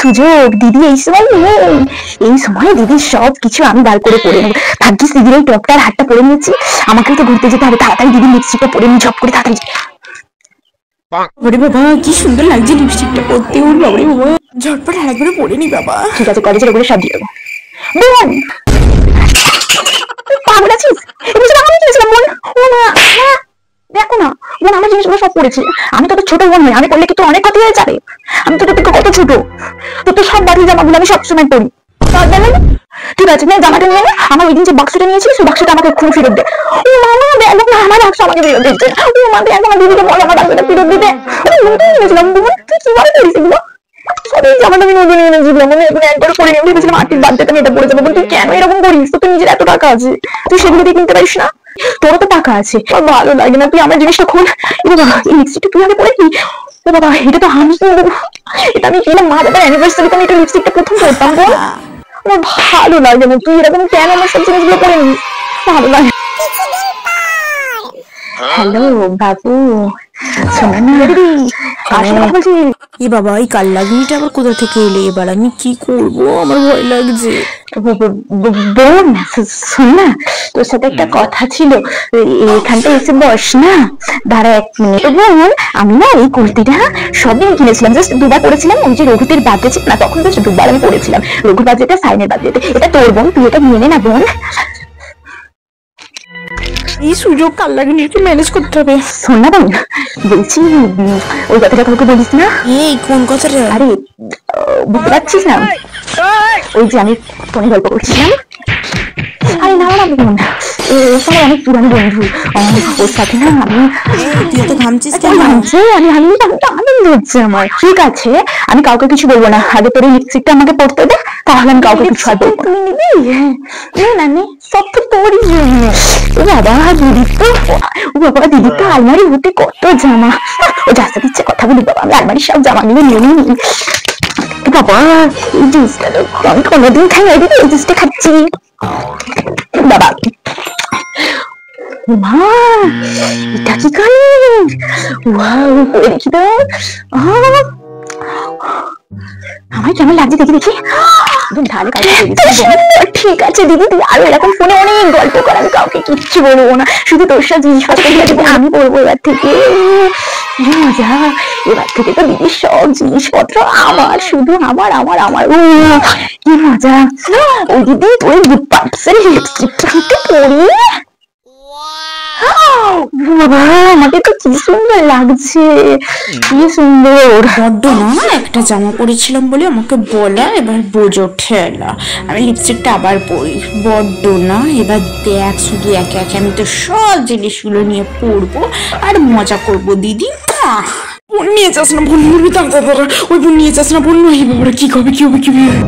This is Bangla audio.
সুযোগ দিদি, এই সময় দিদির সব কিছু আমি বার করে পরে নেবো। ভাগ্যিস দিদির এই টপটার হাতটা পরে নিয়েছি, আমাকেও তো ঘুরতে যেতে হবে, তাড়াতাড়ি দিদির লিপস্টিকটা পরে নি ঝপ করে তাড়াতাড়ি। ওরে বাবা কি সুন্দর লাগছে লিপস্টিকটা পরতে, ওর বাবারে বাবা ঝটপট একবারে পরে নি বাবা। ঠিক আছে, কলেজের ওগুলো সব দিয়ে দেবো। বোন পাগল আছিস, দেখো না বোন, আমার জিনিসগুলো সব পড়েছি। আমি তো ছোট বোন নই, আমি করলে কিন্তু অনেক কথা হয়ে যাবে। আমি তো তোর কত ছোট, তো সব বাড়ির জামাগুলো আমি সবসময় পরি। ঠিক আছে না, জামাটা নিয়ে আমার ওই দিন যে বাক্সটা নিয়েছিস, সেই বাক্সটা আমাকে খুব ফেরত দে। ও মামা দেখো না, আমার বাক্স আমাকে ফেরত দিচ্ছে। ও মা দেখ, আমার দিদিকে বল আমার বাক্সটা ফেরত দিতে। নিয়েছিলাম বোন, তুই কিভাবে করিস এগুলো? সবই জামাটা আমি নতুন এনেছিলাম, মানে এখন একবার পরে নিয়ে ভেবেছিলাম আর্টির বার্থডেতে আমি এটা পরে যাবো। তুই কেন এরকম করিস? তো তুই নিজের এত টাকা আছে, তুই সেগুলো দিয়ে কিনতে পারিস না? তোরও তো টাকা আছে, ভালো লাগে না? তুই আমার জিনিসটা খোল। এই বাবা, এই লিপস্টিকটা তুই আগে পরে কি? ও বাবা, এটা তো আমি এটা আমি কিনলাম মা বাবার অ্যানিভার্সারিতে, আমি এটা লিপস্টিকটা প্রথম করতাম। বল, আমার ভালো লাগে না, তুই এরকম কেন আমার সব জিনিসগুলো পরে নিস? ভালো লাগে। হ্যালো বাবু, শোনো না দিদি, এ বাবা এই কাল লাগনিটা আবার কোথা থেকে এলে? এবার আমি কি করবো, আমার ভয় লাগছে। বোন শোন না, তোর সাথে একটা কথা ছিল, এখানটা এসে বস না, দাঁড়া 1 মিনিট। বোন আমি না এই কুর্তিটা সবদিন কিনেছিলাম, জাস্ট দুবার পরেছিলাম, ওই যে রঘুদের বার্থডে ছিল না, তখন জাস্ট দুবার আমি পরেছিলাম, রঘুর বার্থডেটা সাইনের বার্থডেতে। এটা তোর বোন, তুই এটা নিয়ে নে না বোন। এই সুযোগ কাল লাগনি একটু ম্যানেজ করতে হবে। শোন না বোন, বলছি ওই কথাটা কাউকে বলিস না। এই কোন কথাটা? আরে বুঝতে পারছিস না, ওই যে আমি ফোনে গল্প করছিলাম। আরে না না বোন, সবাই অনেক পুরানো বন্ধু, ওর সাথে না আমি। তুই তো ঘামছিস কেন? আমি আনন্দ হচ্ছে আমার। ঠিক আছে, আমি কাউকে কিছু বলবো না, আগে তোর লিপস্টিকটা আমাকে পড়তে দে, তাহলে আমি কাউকে কিছু আর বলবো। তুই নিবি না? সব তো তোরই জন্য। ও বাবা দিদির তো, ও বাবা দিদির তো আলমারি ভর্তি কত জামা। ও যার সাথে ইচ্ছে কথা বলি বাবা, আমি আলমারির সব জামা গুলো নিয়ে নিই। বাবা এই জুসটা আমি কোনোদিন খাই না, এই জুসটা খাচ্ছি বাবা। মা এটা কি কালার? ওয়াও, পরে দেখি তো আমার কেমন লাগছে, দেখি ঠিক আছে দিদি, তুই আরো এরকম ফোনে অনেক গল্প কর, আমি কাউকে কিচ্ছু বলবো না, শুধু তোর সাথে জিনিসপত্র আমি পড়বো এবার থেকে। মজা, এবার থেকে তো দিদির সব জিনিসপত্র আমার, শুধু আমার আমার আমার। ও কি মজা। ওই দিদি তুই পার্সেল লিপস্টিকটা পরি, বাবা আমাকে তো কি সুন্দর লাগছে, কি সুন্দর। বড্ড না একটা জামা পরেছিলাম বলে আমাকে বলা, এবার বোঝো ঠেলা। আমি লিপস্টিকটা আবার পরি, বড্ড না। এবার দেখ শুধু একে একে আমি তো সব জিনিসগুলো নিয়ে পরবো আর মজা করবো দিদি। বোন নিয়ে যাস না, বোন মরবি, তাড়াতাড়ি ওই বোন নিয়ে যাস না, বোন নয় বাবা, কি হবে কি হবে কি হবে।